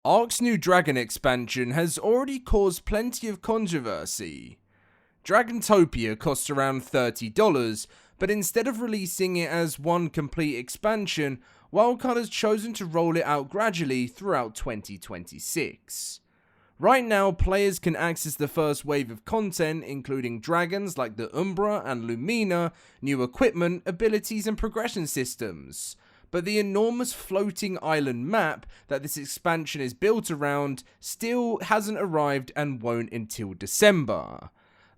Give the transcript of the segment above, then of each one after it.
ARK's new Dragon expansion has already caused plenty of controversy. Dragontopia costs around $30, but instead of releasing it as one complete expansion, Wildcard has chosen to roll it out gradually throughout 2026. Right now, players can access the first wave of content, including dragons like the Umbra and Lumina, new equipment, abilities and progression systems. But the enormous floating island map that this expansion is built around still hasn't arrived and won't until December.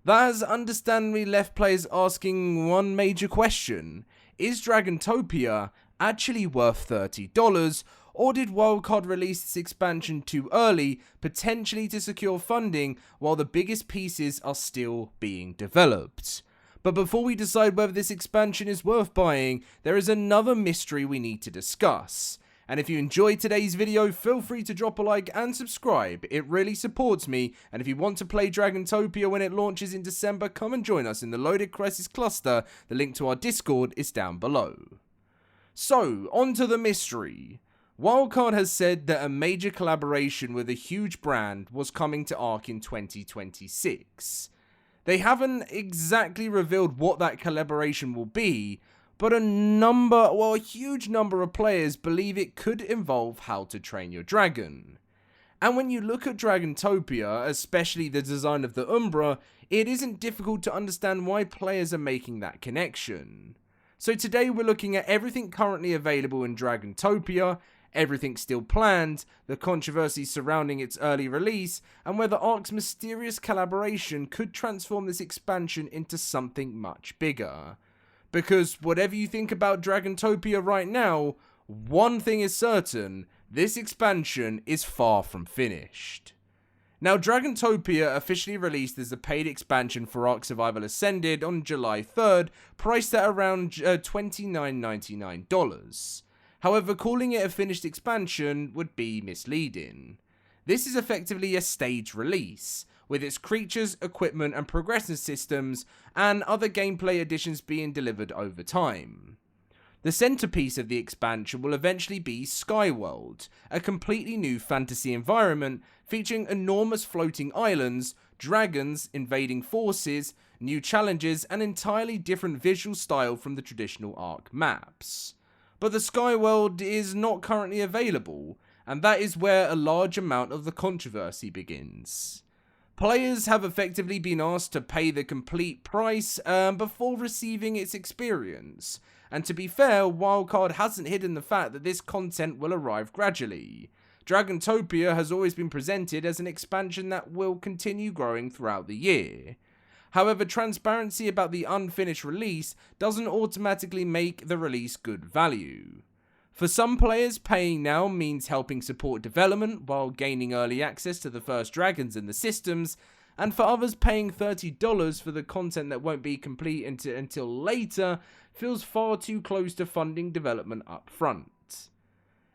That has understandably left players asking one major question: is Dragontopia actually worth $30, or did Wildcard release this expansion too early, potentially to secure funding while the biggest pieces are still being developed? But before we decide whether this expansion is worth buying, there is another mystery we need to discuss. And if you enjoyed today's video, feel free to drop a like and subscribe. It really supports me, and if you want to play Dragontopia when it launches in December, come and join us in the LoadedCrysis cluster. The link to our Discord is down below. So, on to the mystery. Wildcard has said that a major collaboration with a huge brand was coming to ARK in 2026. They haven't exactly revealed what that collaboration will be, but a huge number of players believe it could involve How to Train Your Dragon. And when you look at Dragontopia, especially the design of the Umbra, it isn't difficult to understand why players are making that connection. So today we're looking at everything currently available in Dragontopia, everything still planned, the controversy surrounding its early release, and whether ARK's mysterious collaboration could transform this expansion into something much bigger. Because whatever you think about Dragontopia right now, one thing is certain: this expansion is far from finished. Now, Dragontopia officially released as a paid expansion for ARK Survival Ascended on July 3rd, priced at around $29.99. However, calling it a finished expansion would be misleading. This is effectively a staged release, with its creatures, equipment and progression systems and other gameplay additions being delivered over time. The centerpiece of the expansion will eventually be Skyworld, a completely new fantasy environment featuring enormous floating islands, dragons, invading forces, new challenges and entirely different visual style from the traditional ARK maps. But the Skyworld is not currently available, and that is where a large amount of the controversy begins. Players have effectively been asked to pay the complete price before receiving its experience, and to be fair, Wildcard hasn't hidden the fact that this content will arrive gradually. Dragontopia has always been presented as an expansion that will continue growing throughout the year. However, transparency about the unfinished release doesn't automatically make the release good value. For some players, paying now means helping support development while gaining early access to the first dragons and the systems, and for others, paying $30 for the content that won't be complete until later feels far too close to funding development up front.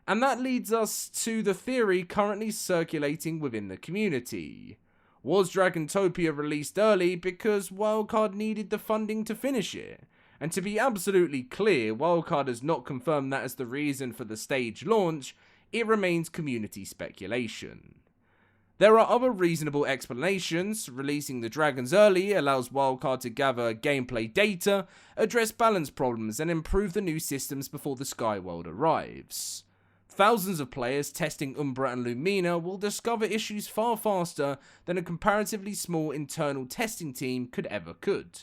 And that leads us to the theory currently circulating within the community. Was Dragontopia released early because Wildcard needed the funding to finish it? And to be absolutely clear, Wildcard has not confirmed that as the reason for the stage launch. It remains community speculation. There are other reasonable explanations. Releasing the dragons early allows Wildcard to gather gameplay data, address balance problems and improve the new systems before the Skyworld arrives. Thousands of players testing Umbra and Lumina will discover issues far faster than a comparatively small internal testing team could.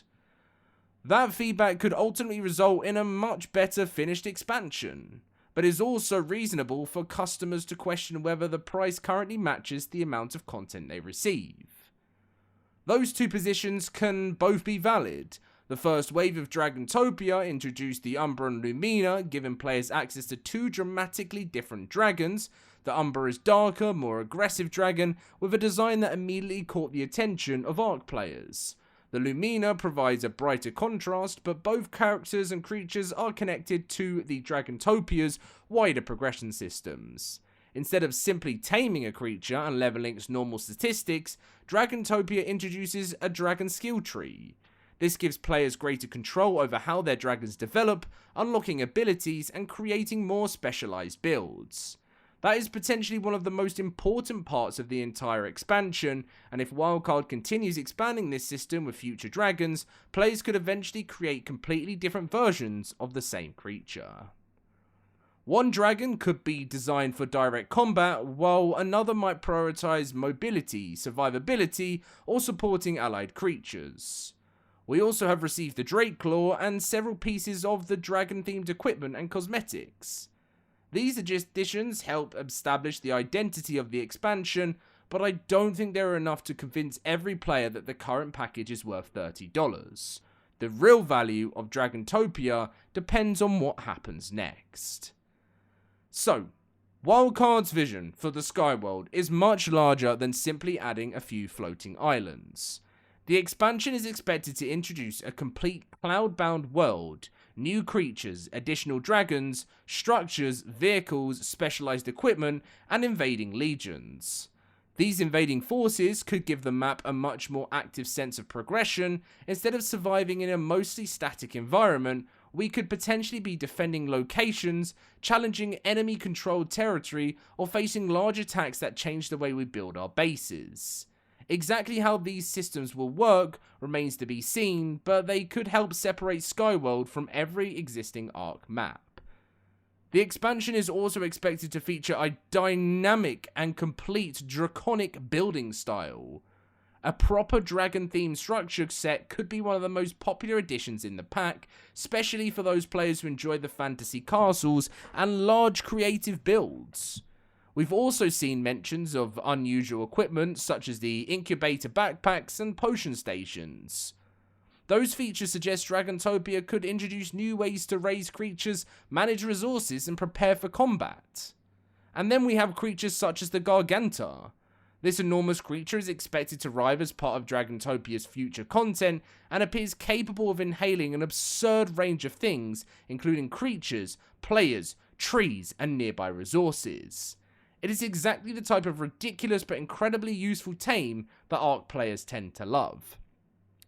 That feedback could ultimately result in a much better finished expansion, but is also reasonable for customers to question whether the price currently matches the amount of content they receive. Those two positions can both be valid. The first wave of Dragontopia introduced the Umbra and Lumina, giving players access to two dramatically different dragons. The Umbra is darker, more aggressive dragon with a design that immediately caught the attention of ARK players. The Lumina provides a brighter contrast, but both characters and creatures are connected to the Dragontopia's wider progression systems. Instead of simply taming a creature and leveling its normal statistics, Dragontopia introduces a dragon skill tree. This gives players greater control over how their dragons develop, unlocking abilities and creating more specialized builds. That is potentially one of the most important parts of the entire expansion, and if Wildcard continues expanding this system with future dragons, players could eventually create completely different versions of the same creature. One dragon could be designed for direct combat, while another might prioritize mobility, survivability, or supporting allied creatures. We also have received the Drakeclaw and several pieces of the dragon-themed equipment and cosmetics. These additions help establish the identity of the expansion, but I don't think they're enough to convince every player that the current package is worth $30. The real value of Dragontopia depends on what happens next. So, Wildcard's vision for the Skyworld is much larger than simply adding a few floating islands. The expansion is expected to introduce a complete cloud-bound world, new creatures, additional dragons, structures, vehicles, specialized equipment, and invading legions. These invading forces could give the map a much more active sense of progression. Instead of surviving in a mostly static environment, we could potentially be defending locations, challenging enemy-controlled territory, or facing large attacks that change the way we build our bases. Exactly how these systems will work remains to be seen, but they could help separate Skyworld from every existing ARK map. The expansion is also expected to feature a dynamic and complete draconic building style. A proper dragon-themed structure set could be one of the most popular additions in the pack, especially for those players who enjoy the fantasy castles and large creative builds. We've also seen mentions of unusual equipment such as the incubator backpacks and potion stations. Those features suggest Dragontopia could introduce new ways to raise creatures, manage resources, and prepare for combat. And then we have creatures such as the Garganta. This enormous creature is expected to arrive as part of Dragontopia's future content and appears capable of inhaling an absurd range of things, including creatures, players, trees, and nearby resources. It is exactly the type of ridiculous but incredibly useful tame that ARK players tend to love.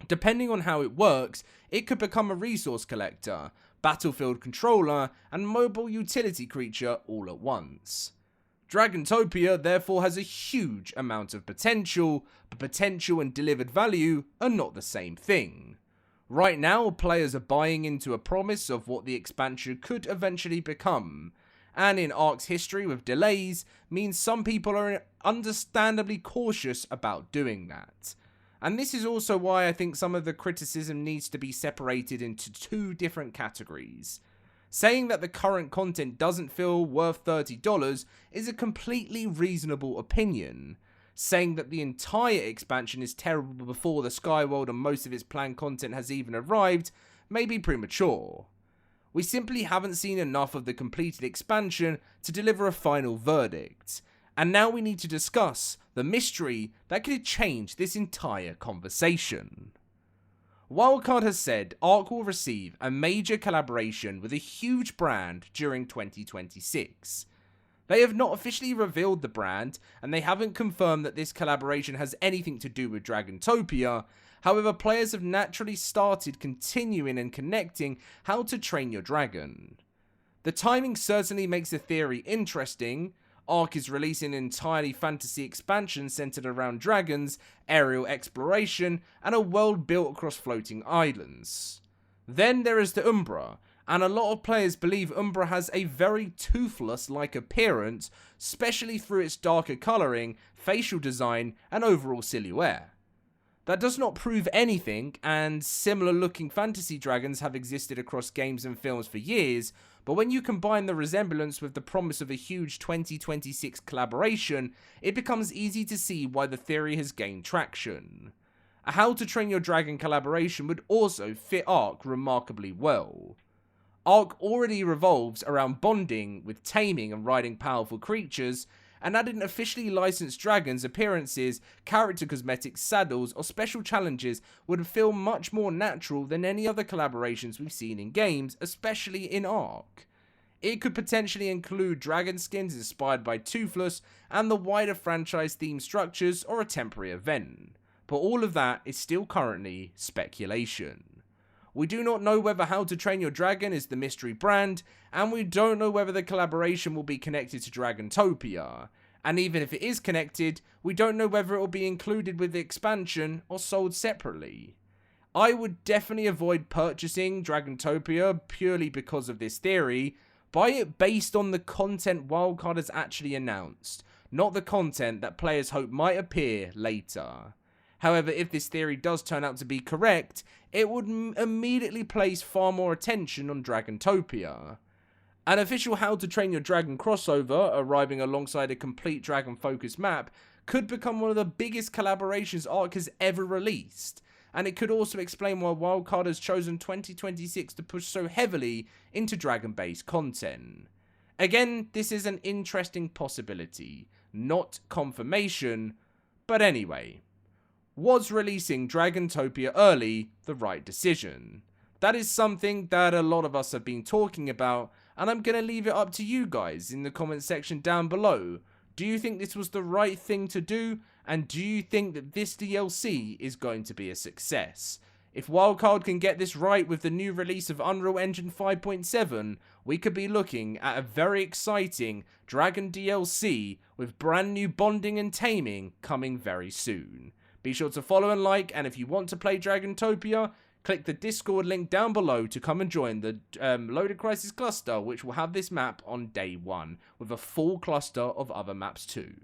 Depending on how it works, it could become a resource collector, battlefield controller, and mobile utility creature all at once. Dragontopia therefore has a huge amount of potential, but potential and delivered value are not the same thing. Right now, players are buying into a promise of what the expansion could eventually become, and in ARK's history with delays means some people are understandably cautious about doing that. And this is also why I think some of the criticism needs to be separated into two different categories. Saying that the current content doesn't feel worth $30 is a completely reasonable opinion. Saying that the entire expansion is terrible before the Skyworld and most of its planned content has even arrived may be premature. We simply haven't seen enough of the completed expansion to deliver a final verdict, and now we need to discuss the mystery that could change this entire conversation. Wildcard has said ARK will receive a major collaboration with a huge brand during 2026. They have not officially revealed the brand, and they haven't confirmed that this collaboration has anything to do with Dragontopia. However, players have naturally started continuing and connecting how to train your dragon. The timing certainly makes the theory interesting. ARK is releasing an entirely fantasy expansion centered around dragons, aerial exploration, and a world built across floating islands. Then there is the Umbra, and a lot of players believe Umbra has a very Toothless-like appearance, especially through its darker colouring, facial design, and overall silhouette. That does not prove anything, and similar looking fantasy dragons have existed across games and films for years, but when you combine the resemblance with the promise of a huge 2026 collaboration, it becomes easy to see why the theory has gained traction. A How to Train Your Dragon collaboration would also fit ARK remarkably well. ARK already revolves around bonding with taming and riding powerful creatures, and adding officially licensed dragons appearances, character cosmetics, saddles, or special challenges would feel much more natural than any other collaborations we've seen in games, especially in ARK. It could potentially include dragon skins inspired by Toothless and the wider franchise theme structures or a temporary event, but all of that is still currently speculation. We do not know whether How to Train Your Dragon is the mystery brand, and we don't know whether the collaboration will be connected to Dragontopia. And even if it is connected, we don't know whether it will be included with the expansion or sold separately. I would definitely avoid purchasing Dragontopia purely because of this theory. Buy it based on the content Wildcard has actually announced, not the content that players hope might appear later. However, if this theory does turn out to be correct, it would immediately place far more attention on Dragontopia. An official How to Train Your Dragon crossover, arriving alongside a complete dragon-focused map, could become one of the biggest collaborations ARK has ever released, and it could also explain why Wildcard has chosen 2026 to push so heavily into dragon-based content. Again, this is an interesting possibility, not confirmation, but anyway. Was releasing Dragontopia early the right decision? That is something that a lot of us have been talking about, and I'm going to leave it up to you guys in the comment section down below. Do you think this was the right thing to do, and do you think that this DLC is going to be a success? If Wildcard can get this right with the new release of Unreal Engine 5.7, we could be looking at a very exciting Dragon DLC with brand new bonding and taming coming very soon. Be sure to follow and like, and if you want to play Dragontopia, click the Discord link down below to come and join the LoadedCrysis cluster, which will have this map on day 1, with a full cluster of other maps too.